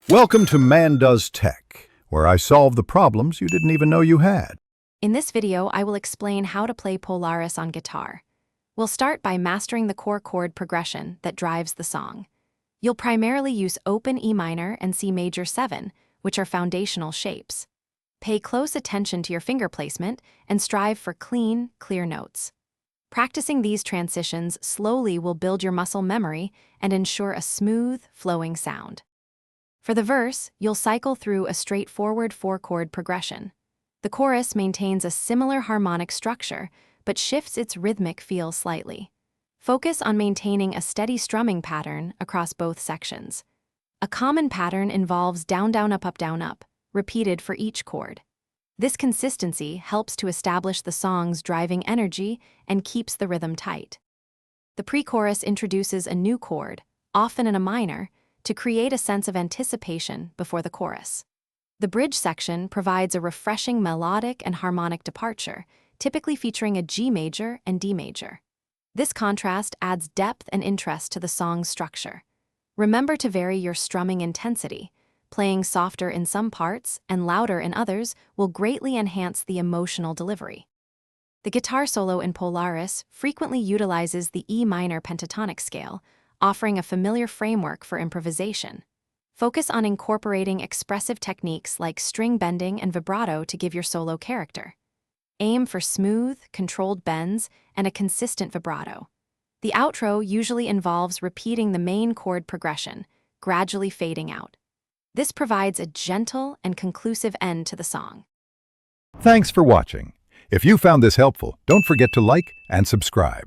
Welcome to Man Does Tech, where I solve the problems you didn't even know you had. In this video, I will explain how to play Polaris on guitar. We'll start by mastering the core chord progression that drives the song. You'll primarily use open E minor and C major 7, which are foundational shapes. Pay close attention to your finger placement and strive for clean, clear notes. Practicing these transitions slowly will build your muscle memory and ensure a smooth, flowing sound. For the verse, you'll cycle through a straightforward 4-chord progression. The chorus maintains a similar harmonic structure, but shifts its rhythmic feel slightly. Focus on maintaining a steady strumming pattern across both sections. A common pattern involves down, down, up, repeated for each chord. This consistency helps to establish the song's driving energy and keeps the rhythm tight. The pre-chorus introduces a new chord, often in a minor, to create a sense of anticipation before the chorus. The bridge section provides a refreshing melodic and harmonic departure, typically featuring a G major and D major. This contrast adds depth and interest to the song's structure. Remember to vary your strumming intensity. Playing softer in some parts and louder in others will greatly enhance the emotional delivery. The guitar solo in Polaris frequently utilizes the E minor pentatonic scale, offering a familiar framework for improvisation. Focus on incorporating expressive techniques like string bending and vibrato to give your solo character. Aim for smooth, controlled bends and a consistent vibrato. The outro usually involves repeating the main chord progression, gradually fading out. This provides a gentle and conclusive end to the song. Thanks for watching. If you found this helpful, don't forget to like and subscribe.